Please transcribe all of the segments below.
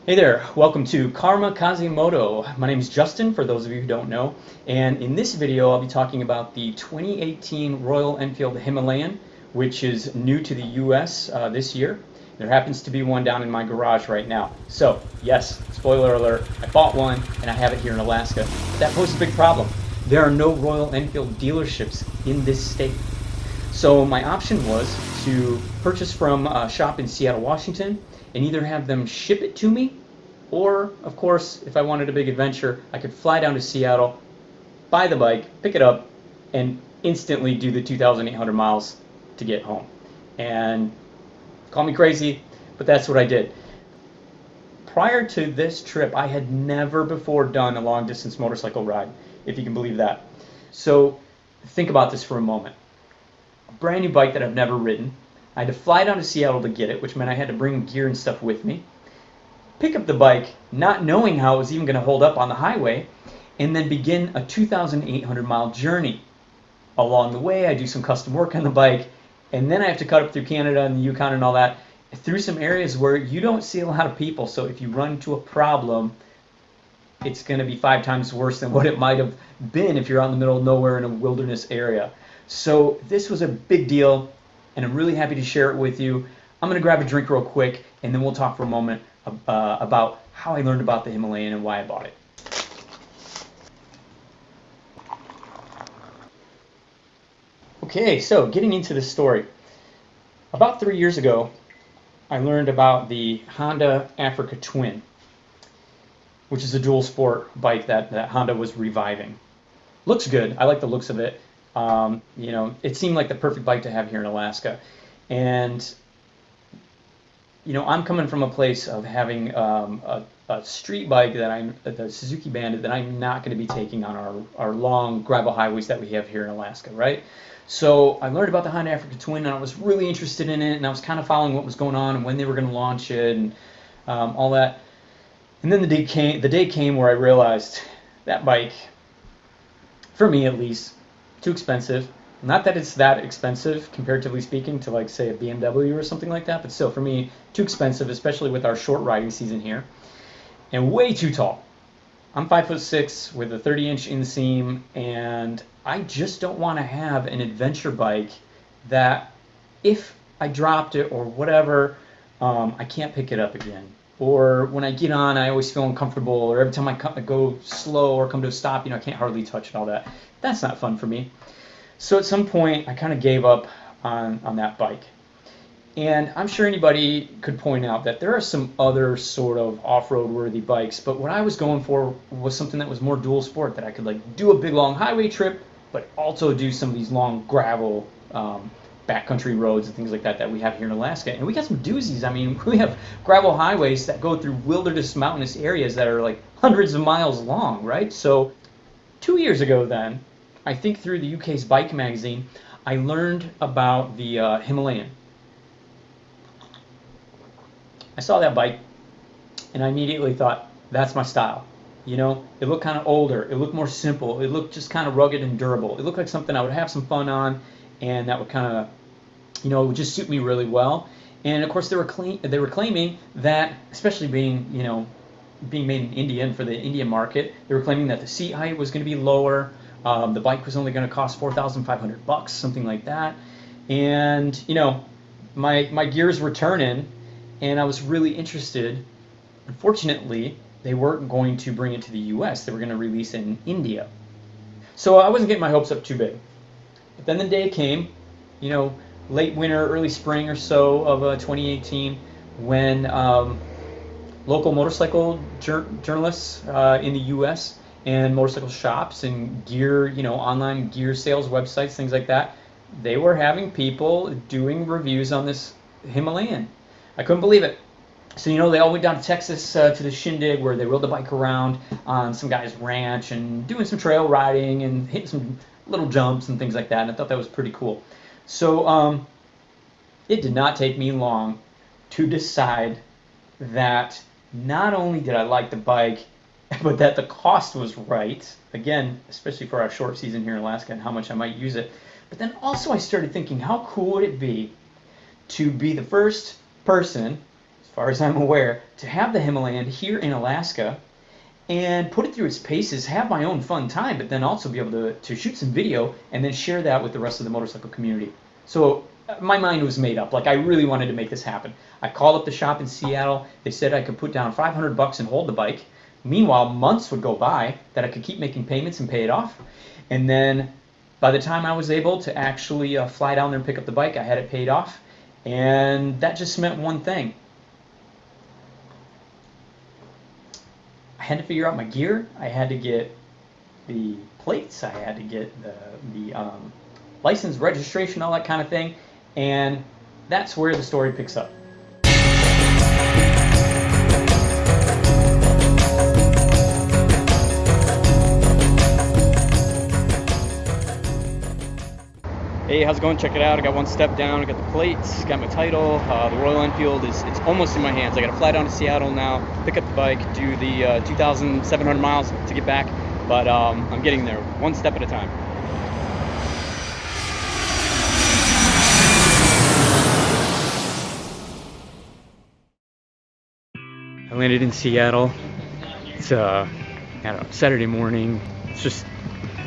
Hey there, welcome to Karma Kazimoto. My name is Justin, for those of you who don't know, and in this video I'll be talking about the 2018 Royal Enfield Himalayan, which is new to the US this year. There happens to be one down in my garage right now. So, yes, spoiler alert, I bought one and I have it here in Alaska. That poses a big problem. There are no Royal Enfield dealerships in this state. So my option was to purchase from a shop in Seattle, Washington, and either have them ship it to me, or, of course, if I wanted a big adventure, I could fly down to Seattle, buy the bike, pick it up, and instantly do the 2,800 miles to get home. And call me crazy, but that's what I did. Prior to this trip, I had never before done a long distance motorcycle ride, if you can believe that. So think about this for a moment. A brand new bike that I've never ridden. I had to fly down to Seattle to get it, which meant I had to bring gear and stuff with me. Pick up the bike, not knowing how it was even going to hold up on the highway, and then begin a 2,800 mile journey. Along the way, I do some custom work on the bike, and then I have to cut up through Canada and the Yukon and all that, through some areas where you don't see a lot of people. So if you run into a problem, it's going to be 5 times worse than what it might have been if you're out in the middle of nowhere in a wilderness area. So this was a big deal, and I'm really happy to share it with you. I'm going to grab a drink real quick, and then we'll talk for a moment about how I learned about the Himalayan and why I bought it. Okay, so getting into this story. About 3 years ago, I learned about the Honda Africa Twin, which is a dual sport bike that Honda was reviving. Looks good. I like the looks of it. It seemed like the perfect bike to have here in Alaska. And I'm coming from a place of having a street bike the Suzuki Bandit, that I'm not going to be taking on our long gravel highways that we have here in Alaska, right? So I learned about the Honda Africa Twin, and I was really interested in it, and I was kind of following what was going on and when they were going to launch it and all that. And then the day came where I realized that bike, for me at least, too expensive. Not that it's that expensive, comparatively speaking, to, like, say, a BMW or something like that, but still, for me, too expensive, especially with our short riding season here, and way too tall. I'm 5'6" with a 30-inch inseam, and I just don't want to have an adventure bike that, if I dropped it or whatever, I can't pick it up again. Or when I get on, I always feel uncomfortable, or every time I go slow or come to a stop, I can't hardly touch it, all that. That's not fun for me. So at some point, I kind of gave up on that bike. And I'm sure anybody could point out that there are some other sort of off-road worthy bikes, but what I was going for was something that was more dual sport, that I could, like, do a big long highway trip, but also do some of these long gravel backcountry roads and things like that we have here in Alaska. And we got some doozies. I mean, we have gravel highways that go through wilderness mountainous areas that are like hundreds of miles long, right? So 2 years ago then, I think through the UK's bike magazine, I learned about the Himalayan. I saw that bike, and I immediately thought, that's my style. It looked kind of older. It looked more simple. It looked just kind of rugged and durable. It looked like something I would have some fun on, and that would kind of, it would just suit me really well. And of course, they were claiming that, especially being made in India and for the Indian market, they were claiming that the seat height was going to be lower. The bike was only going to cost $4,500, something like that. And my gears were turning, and I was really interested. Unfortunately, they weren't going to bring it to the US. They were going to release it in India. So I wasn't getting my hopes up too big. But then the day came, late winter, early spring or so of 2018, when local motorcycle journalists in the US and motorcycle shops and gear, online gear sales websites, things like that, they were having people doing reviews on this Himalayan. I couldn't believe it. So, they all went down to Texas to the Shindig, where they rode the bike around on some guy's ranch and doing some trail riding and hitting some little jumps and things like that, and I thought that was pretty cool. So it did not take me long to decide that not only did I like the bike, but that the cost was right, again, especially for our short season here in Alaska and how much I might use it. But then also I started thinking, how cool would it be to be the first person, far as I'm aware, to have the Himalayan here in Alaska and put it through its paces, have my own fun time, but then also be able to shoot some video and then share that with the rest of the motorcycle community. So my mind was made up. Like, I really wanted to make this happen. I called up the shop in Seattle. They said I could put down $500 and hold the bike. Meanwhile, months would go by that I could keep making payments and pay it off. And then by the time I was able to actually fly down there and pick up the bike, I had it paid off. And that just meant one thing. I had to figure out my gear. I had to get the plates. I had to get the license, registration, all that kind of thing. And that's where the story picks up. Hey, how's it going? Check it out. I got one step down. I got the plates, got my title. The Royal Enfield it's almost in my hands. I got to fly down to Seattle now, pick up the bike, do the 2,700 miles to get back. But I'm getting there one step at a time. I landed in Seattle. It's I don't know, Saturday morning. It's just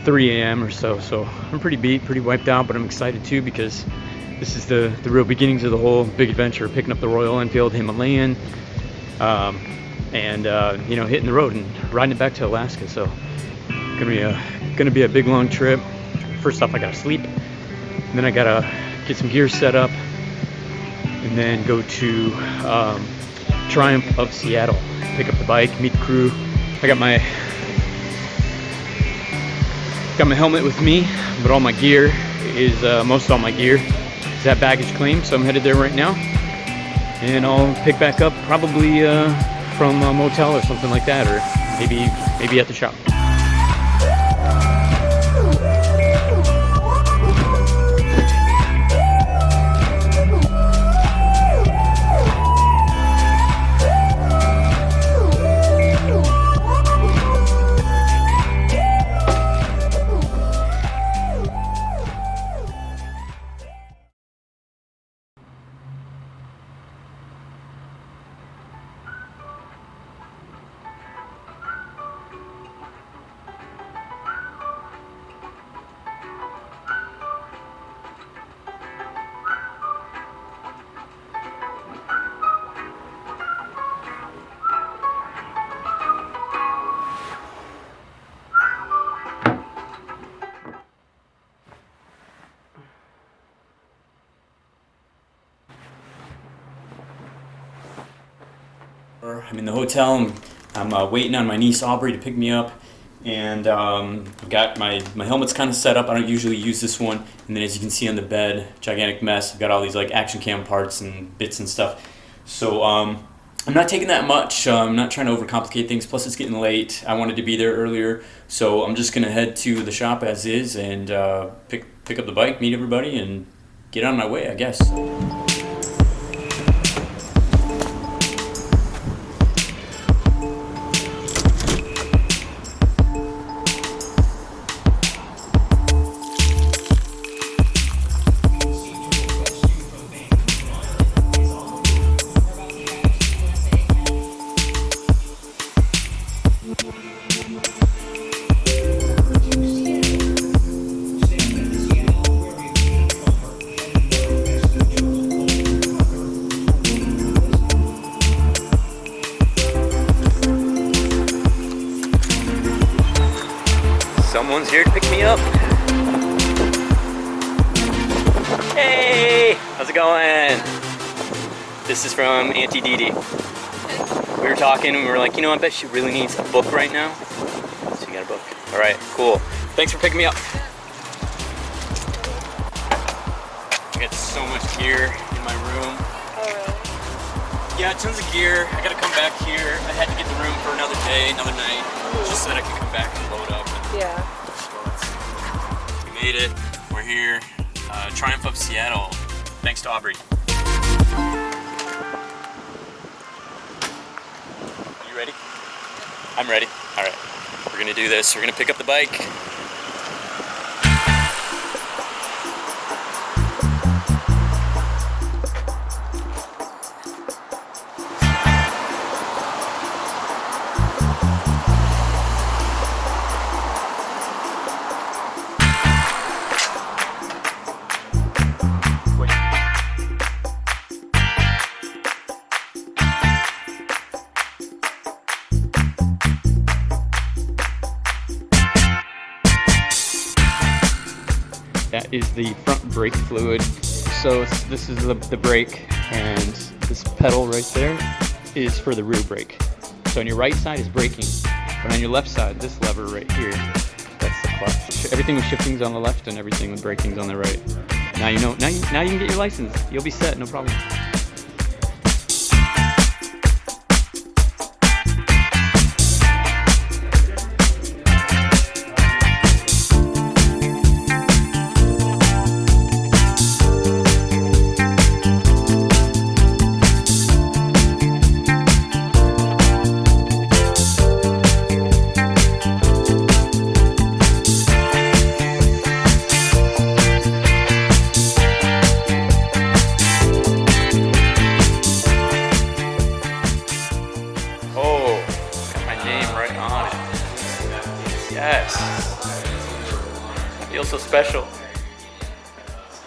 3 a.m. or so I'm pretty beat, pretty wiped out, but I'm excited too because this is the real beginnings of the whole big adventure, picking up the Royal Enfield Himalayan and you know, hitting the road and riding it back to Alaska. So gonna be a big long trip. First off, I gotta sleep, and then I gotta get some gear set up, and then go to Triumph of Seattle, pick up the bike, meet the crew. I got my helmet with me, but all my gear is most all my gear is at baggage claim, so I'm headed there right now, and I'll pick back up probably from a motel or something like that, or maybe at the shop. I'm in the hotel. I'm waiting on my niece Aubrey to pick me up, and I've got my helmet's kind of set up. I don't usually use this one, and then as you can see on the bed, gigantic mess. I've got all these like action cam parts and bits and stuff. So I'm not taking that much. I'm not trying to overcomplicate things. Plus it's getting late. I wanted to be there earlier, so I'm just gonna head to the shop as is and pick up the bike, meet everybody, and get on my way, I guess. Someone's here to pick me up. Hey, how's it going? This is from Auntie Dee Dee. We were talking and we were like, you know, I bet she really needs a book right now. So you got a book. All right, cool. Thanks for picking me up. I got so much gear in my room. Oh, really? Yeah, tons of gear. I gotta come back here. I had to get the room for another day, another night, just so that I could come back and load up. Yeah. We made it. We're here. Triumph of Seattle. Thanks to Aubrey. You ready? I'm ready. All right. We're gonna do this. We're gonna pick up the bike. is the front brake fluid. So this is the brake, and this pedal right there is for the rear brake. So on your right side is braking, but on your left side, this lever right here, that's the clutch. Everything with shifting's on the left and everything with braking's on the right. Now you know. Now you can get your license. You'll be set, no problem. Yes. I feel so special.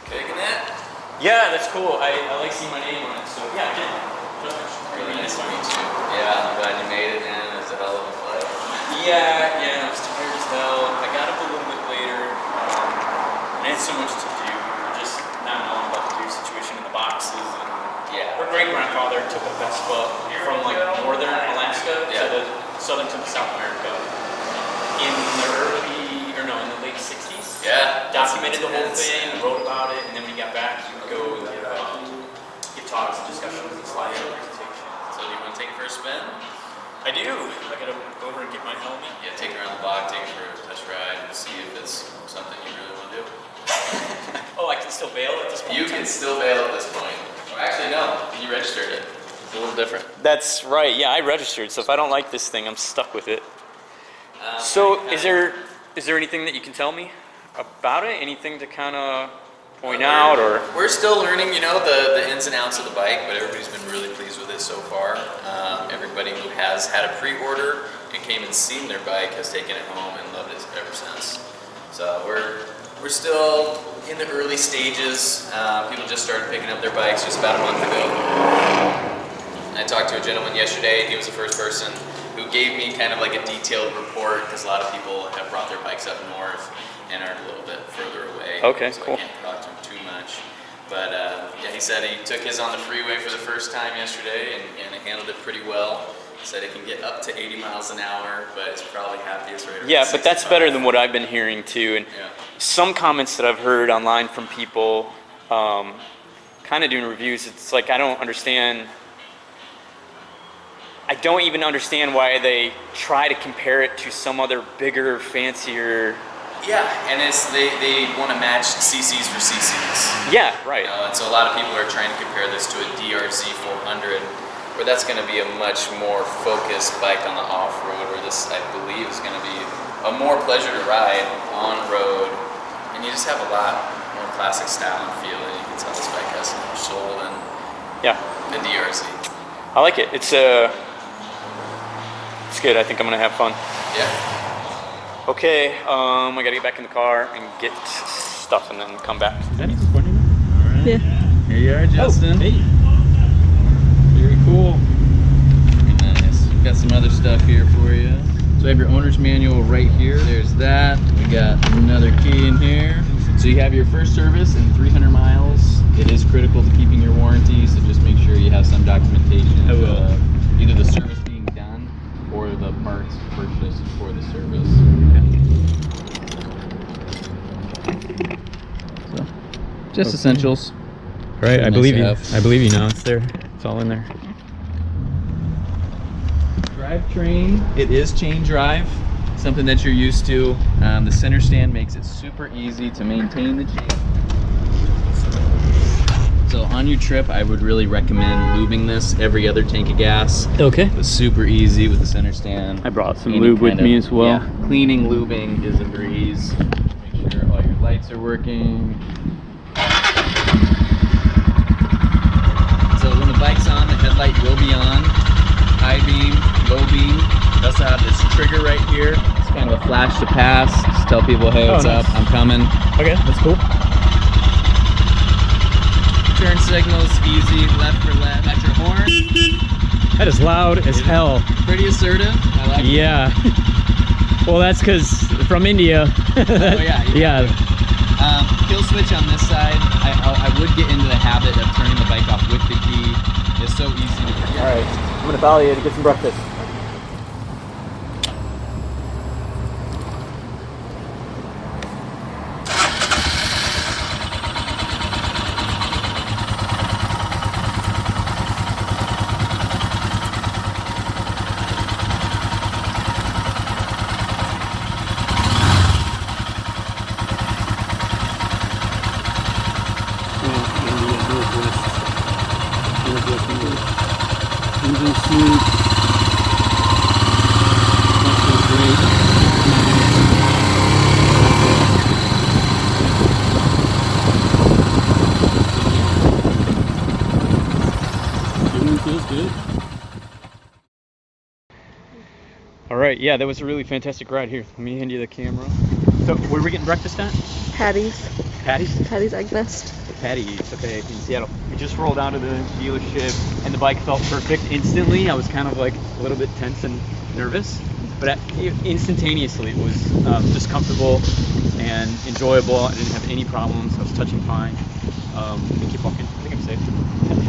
Taking it? Yeah, that's cool. I like seeing my name on it. So yeah, I did. Really nice to meet you. Yeah, I'm glad you made it, man. It was a hell of a flight. Yeah, I was tired as hell. I got up a little bit later. And I had so much to do. We were just not knowing about the deer situation in the boxes. And Yeah. her great-grandfather took a Vespa from like northern Alaska to the southern to the South America in the late 60s. Yeah. Documented the whole thing, wrote about it, and then when he got back, he would go and give talks and discussions and slideshow presentation. So do you want to take it for a spin? I do. I gotta go over and get my helmet. Yeah, take it around the block, take it for a test ride, and see if it's something you really want to do. Oh, I can still bail at this point? You can still bail at this point. Or actually, no. You registered it. It's a little different. That's right. Yeah, I registered. So if I don't like this thing, I'm stuck with it. So is there anything that you can tell me about it? Anything to kind of point out, or? We're still learning, you know, the ins and outs of the bike, but everybody's been really pleased with it so far. Everybody who has had a pre-order and came and seen their bike has taken it home and loved it ever since. So we're still in the early stages. People just started picking up their bikes just about a month ago. And I talked to a gentleman yesterday. He was the first person who gave me kind of like a detailed report, because a lot of people have brought their bikes up north and are a little bit further away. Okay, so cool. I can't talk to him too much. But yeah, he said he took his on the freeway for the first time yesterday and it handled it pretty well. He said it can get up to 80 miles an hour, but it's probably happiest right around Yeah, but that's 65. better than what I've been hearing too. And Yeah. some comments that I've heard online from people kind of doing reviews, it's like I don't even understand why they try to compare it to some other bigger, fancier. Yeah, and they want to match CCs for CCs. Yeah, right. And so a lot of people are trying to compare this to a DRZ 400, where that's going to be a much more focused bike on the off-road, where this, I believe, is going to be a more pleasure to ride on-road, and you just have a lot more classic style and feel, and you can tell this bike has more soul than the DRZ. I like it. It's good. I think I'm gonna have fun. Yeah. Okay, I gotta get back in the car and get stuff and then come back. Is that easy for you? Alright. Yeah. Here you are, Justin. Oh, hey. Very cool. Very nice. We've got some other stuff here for you. So we have your owner's manual right here. There's that. We got another key in here. So you have your first service in 300 miles. It is critical to keeping your warranty, so just make sure you have some documentation. I will. Either the service being done or the parts purchased for the service. So, just essentials. Right, Nice I believe to you. have. I believe you now. It's there. It's all in there. Drivetrain, it is chain drive, something that you're used to. The center stand makes it super easy to maintain the chain. So on your trip, I would really recommend lubing this every other tank of gas. Okay. It's super easy with the center stand. I brought some Any lube with kind of- me as well. Yeah, cleaning, lubing is a breeze. Make sure all your lights are working. So when the bike's on, the headlight will be on. High beam, low beam. We also have this trigger right here. It's kind of a flash to pass. Just tell people, hey, what's nice. up? I'm coming. Okay, that's cool. Turn signals, easy, left for left. Got your horn. That is loud as hell. Pretty assertive. I like it. Yeah. Well, that's because from India. Oh, yeah. Yeah. kill switch on this side. I would get into the habit of turning the bike off with the key. It's so easy to forget. All right, I'm gonna follow you to get some breakfast. Engine smooth. That feels great. Everything feels good. All right, yeah, that was a really fantastic ride. Here, let me hand you the camera. So, where are we getting breakfast at? Patty's. Patty's? Patty's Egg Nest. Patty's, okay, in Seattle. We just rolled out of the dealership and the bike felt perfect instantly. I was kind of like a little bit tense and nervous, but instantaneously it was just comfortable and enjoyable. I didn't have any problems. I was touching fine. Let me keep walking. I think I'm safe.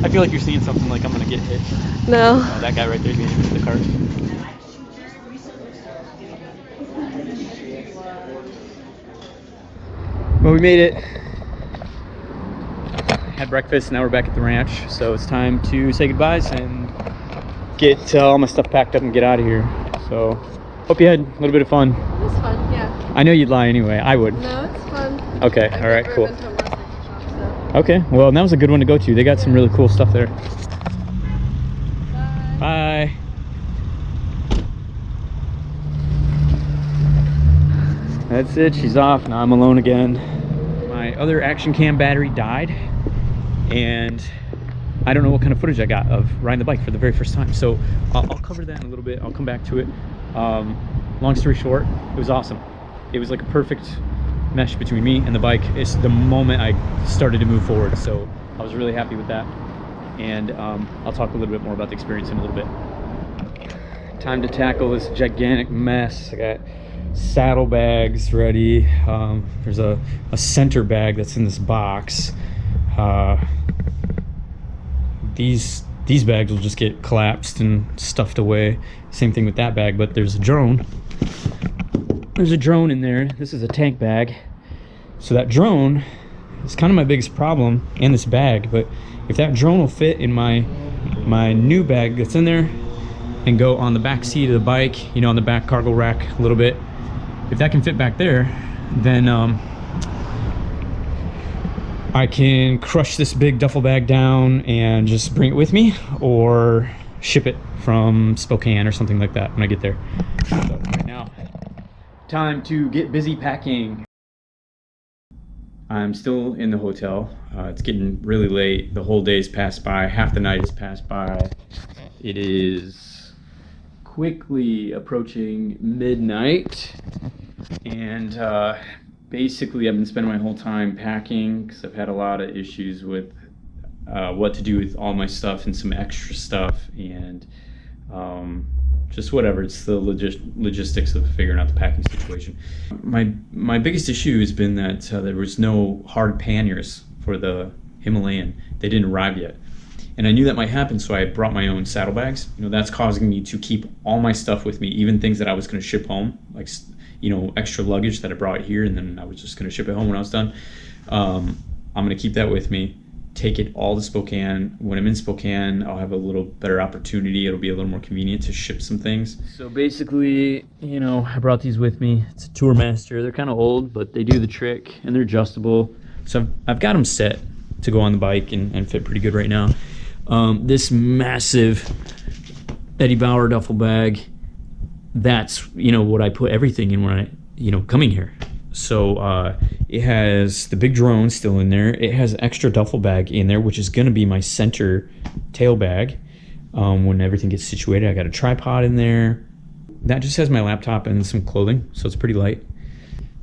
I feel like you're seeing something like I'm gonna get hit. No. Oh, that guy right there getting hit with the cart. Well, we made it. Had breakfast, now we're back at the ranch, so it's time to say goodbyes and get all my stuff packed up and get out of here. So, hope you had a little bit of fun. It was fun, yeah. I know you'd lie anyway, I would. No, it's fun. Okay, I've alright, never cool. been to a motorcycle shop, so. Okay, well, that was a good one to go to. They got some really cool stuff there. Bye. Bye. That's it, she's off, now I'm alone again. My other action cam battery died, and I don't know what kind of footage I got of riding the bike for the very first time. So I'll cover that in a little bit. I'll come back to it. Long story short, it was awesome. It was like a perfect mesh between me and the bike. It's the moment I started to move forward. So I was really happy with that. And I'll talk a little bit more about the experience in a little bit. Time to tackle this gigantic mess. I got saddlebags ready. There's a center bag that's in this box. These bags will just get collapsed and stuffed away. Same thing with that bag, but there's a drone. There's a drone in there. This is a tank bag. So that drone is kind of my biggest problem in this bag, but if that drone will fit in my new bag that's in there and go on the back seat of the bike, you know, on the back cargo rack a little bit, if that can fit back there, then I can crush this big duffel bag down and just bring it with me, or ship it from Spokane or something like that when I get there. So right now, time to get busy packing. I'm still in the hotel. It's getting really late. The whole day's passed by. Half the night has passed by. It is quickly approaching midnight, and basically I've been spending my whole time packing because I've had a lot of issues with what to do with all my stuff and some extra stuff, and just whatever. It's the logistics of figuring out the packing situation. My biggest issue has been that there was no hard panniers for the Himalayan. They didn't arrive yet. And I knew that might happen, so I brought my own saddlebags. You know, that's causing me to keep all my stuff with me, even things that I was going to ship home, like, you know, extra luggage that I brought here, and then I was just going to ship it home when I was done. I'm going to keep that with me, take it all to Spokane. When I'm in Spokane, I'll have a little better opportunity. It'll be a little more convenient to ship some things. So basically, you know, I brought these with me. It's a Tourmaster. They're kind of old, but they do the trick, and they're adjustable. So I've got them set to go on the bike and fit pretty good right now. This massive Eddie Bauer duffel bag, that's, you know, what I put everything in when I, you know, coming here. So it has the big drone still in there. It has an extra duffel bag in there, which is going to be my center tail bag. When everything gets situated, I got a tripod in there. That just has my laptop and some clothing, so it's pretty light.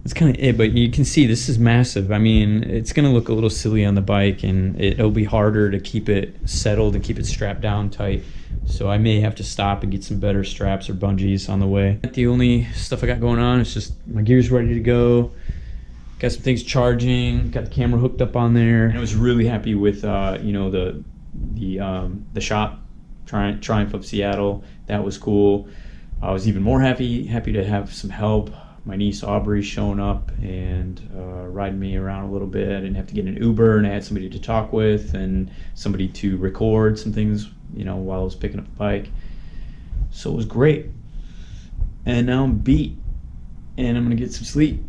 That's kind of it, but you can see this is massive. I mean, it's going to look a little silly on the bike, and it'll be harder to keep it settled and keep it strapped down tight. So I may have to stop and get some better straps or bungees on the way. The only stuff I got going on is just my gear's ready to go. got some things charging, got the camera hooked up on there, and I was really happy with you know, the shop, Triumph of Seattle. That was cool. I was even more happy to have some help. My niece Aubrey showing up and riding me around a little bit. I didn't have to get an Uber, and I had somebody to talk with and somebody to record some things, you know, while I was picking up the bike. So it was great. And now I'm beat, and I'm gonna get some sleep.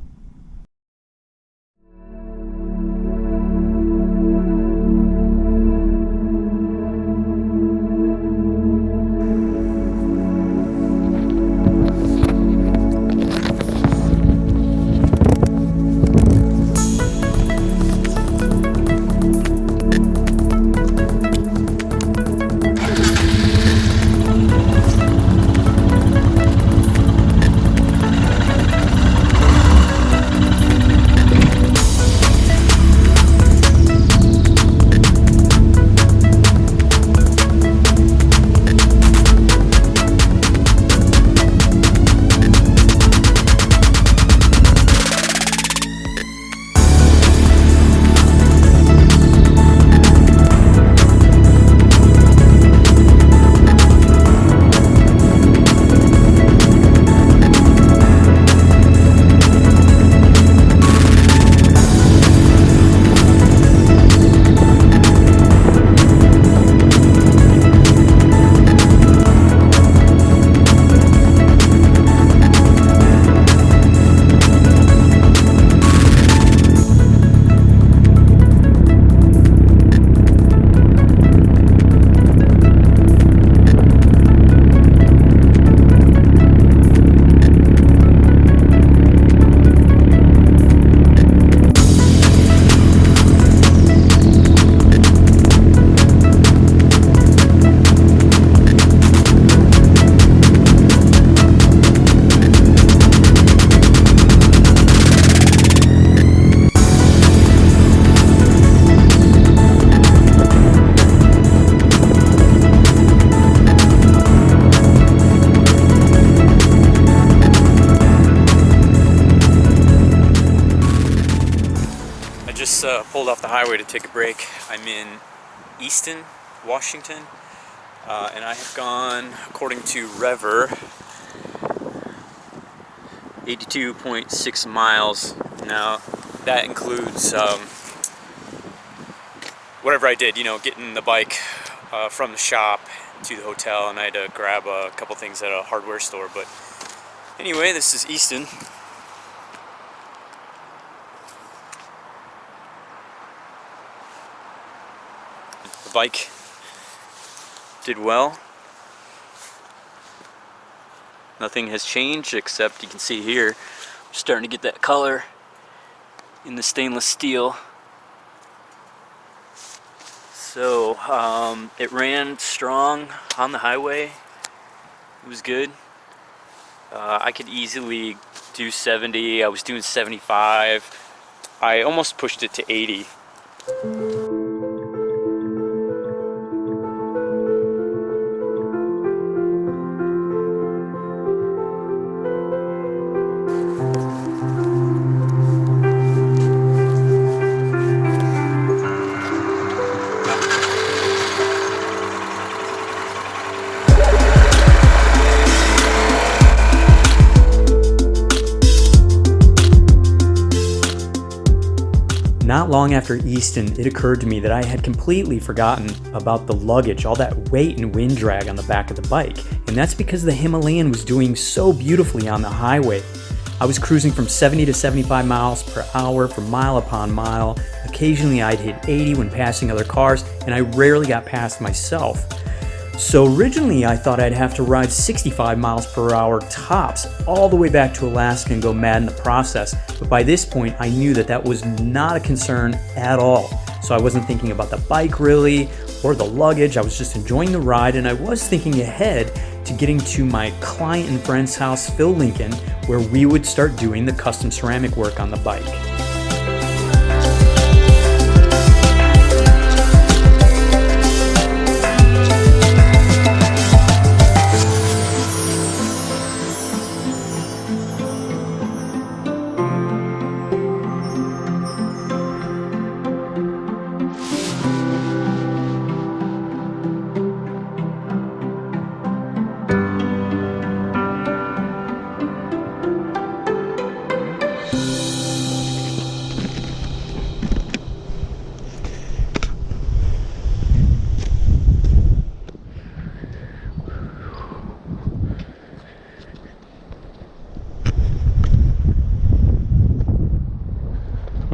Pulled off the highway to take a break. I'm in Easton, Washington, and I have gone, according to Rever, 82.6 miles. Now that includes whatever I did, you know, getting the bike from the shop to the hotel, and I had to grab a couple things at a hardware store. But anyway, this is Easton. The bike did well. Nothing has changed except you can see here, I'm starting to get that color in the stainless steel. So it ran strong on the highway. It was good. I could easily do 70. I was doing 75. I almost pushed it to 80. Not long after Easton, it occurred to me that I had completely forgotten about the luggage, all that weight and wind drag on the back of the bike. And that's because the Himalayan was doing so beautifully on the highway. I was cruising from 70 to 75 miles per hour for mile upon mile. Occasionally I'd hit 80 when passing other cars, and I rarely got past myself. So originally I thought I'd have to ride 65 miles per hour tops all the way back to Alaska and go mad in the process. But by this point I knew that that was not a concern at all. So I wasn't thinking about the bike really, or the luggage. I was just enjoying the ride, and I was thinking ahead to getting to my client and friend's house, Phil Lincoln, where we would start doing the custom ceramic work on the bike.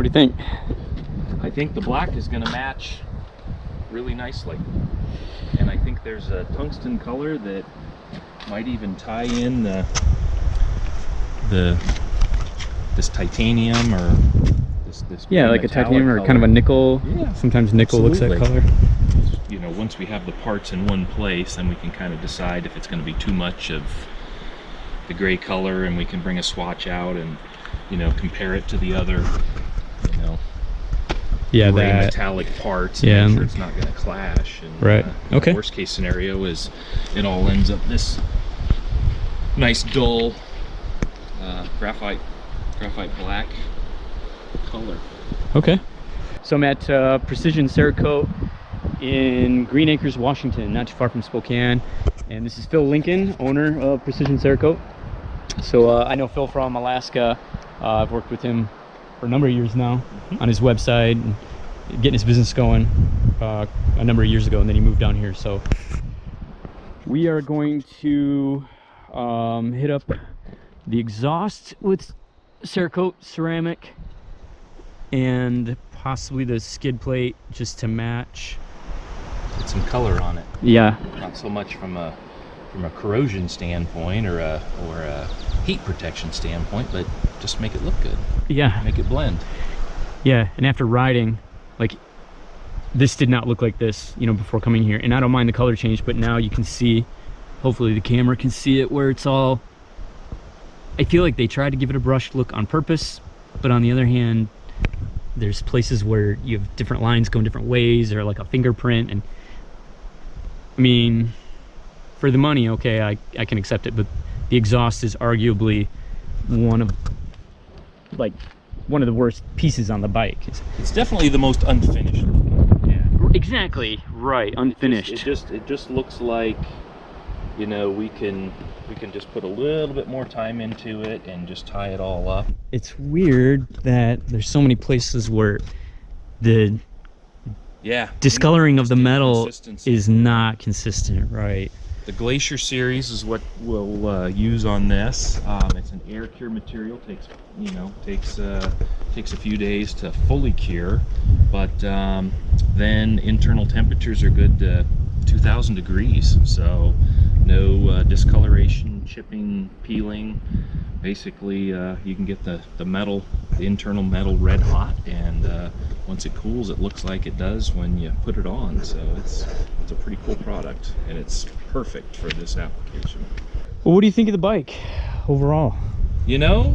do you think? I think the black is going to match really nicely. And I think there's a tungsten color that might even tie in this titanium or this Yeah, like a titanium or color. kind of a nickel. Yeah, sometimes nickel absolutely. looks that color. You know, once we have the parts in one place, then we can kind of decide if it's going to be too much of the gray color, and we can bring a swatch out and, you know, compare it to the other, you know, Yeah, gray that. metallic parts. And Yeah. make sure it's not going to clash. And, Right. Okay. The worst case scenario is it all ends up this nice dull graphite black color. Okay. So I'm at Precision Cerakote in Green Acres, Washington, not too far from Spokane. And this is Phil Lincoln, owner of Precision Cerakote. So I know Phil from Alaska. I've worked with him for a number of years now on his website and getting his business going a number of years ago, and then he moved down here. So we are going to hit up the exhaust with Cerakote Ceramic and possibly the skid plate just to match. Get some color on it. Yeah. Not so much from a corrosion standpoint or a heat protection standpoint, but just make it look good. Yeah. Make it blend. Yeah, and after riding, like, this did not look like this, you know, before coming here. And I don't mind the color change, but now you can see, hopefully the camera can see it, where it's all, I feel like they tried to give it a brushed look on purpose, but on the other hand, there's places where you have different lines going different ways, or like a fingerprint. And I mean, for the money, okay, I can accept it, but the exhaust is arguably one of the worst pieces on the bike. It's definitely the most unfinished. Yeah, exactly right. Unfinished. It just looks like, you know, we can just put a little bit more time into it and just tie it all up. It's weird that there's so many places where the discoloring of the metal is not consistent, right? The Glacier series is what we'll use on this. It's an air cure material. Takes a few days to fully cure, but then internal temperatures are good to 2,000 degrees. So no discoloration, chipping, peeling. Basically, you can get the internal metal red hot, and once it cools, it looks like it does when you put it on. So it's a pretty cool product, and it's perfect for this application. Well, what do you think of the bike overall? You know,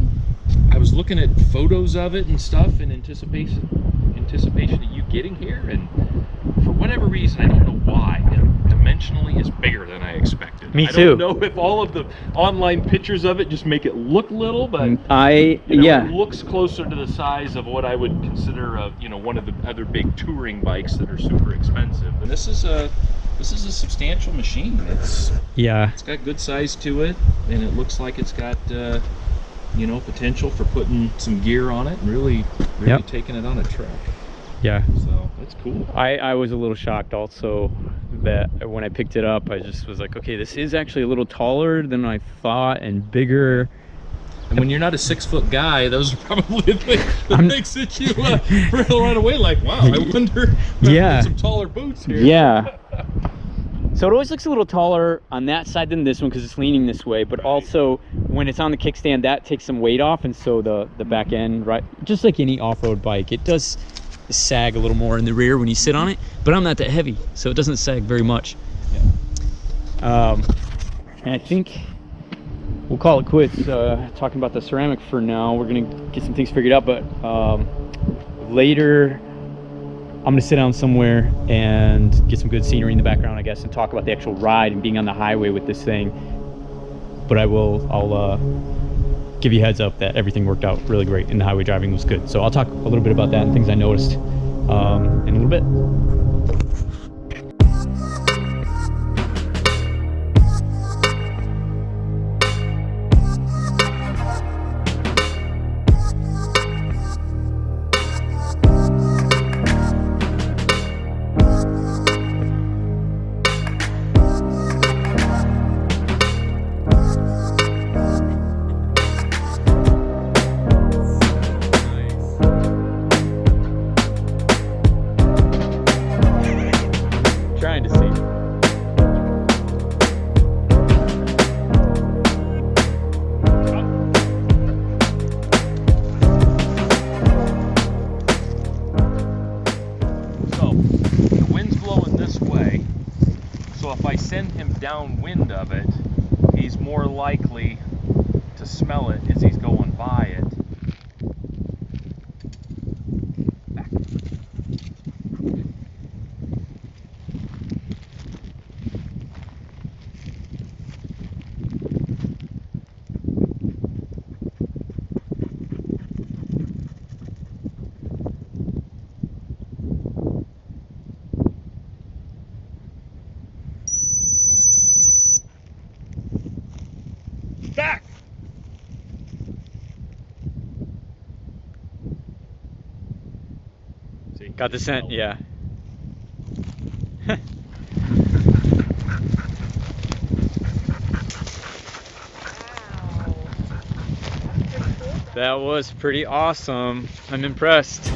I was looking at photos of it and stuff in anticipation of you getting here, and for whatever reason, I don't know why, it dimensionally is bigger than I expected. Me I too. don't know if all of the online pictures of it just make it look little, but yeah, it looks closer to the size of what I would consider one of the other big touring bikes that are super expensive. And this is a substantial machine. It's got good size to it, and it looks like it's got potential for putting some gear on it and really taking it on a track. Yeah. So that's cool. I was a little shocked also that when I picked it up, I just was like, okay, this is actually a little taller than I thought and bigger. And when you're not a 6-foot guy, those are probably the things that you right away like, wow, I wonder if I put some taller boots here. Yeah. So it always looks a little taller on that side than this one because it's leaning this way, but also when it's on the kickstand, that takes some weight off, and so the back end, right, just like any off-road bike, it does sag a little more in the rear when you sit on it, but I'm not that heavy, so it doesn't sag very much. And I think we'll call it quits talking about the ceramic for now. We're gonna get some things figured out, but later I'm gonna sit down somewhere and get some good scenery in the background, I guess, and talk about the actual ride and being on the highway with this thing. But I'll give you a heads up that everything worked out really great and the highway driving was good. So I'll talk a little bit about that and things I noticed in a little bit. trying to see. So, the wind's blowing this way, so if I send him downwind of it, he's more likely to smell it as he's going by it. Back. Back! See, Got the scent, yeah. That was pretty awesome. I'm impressed.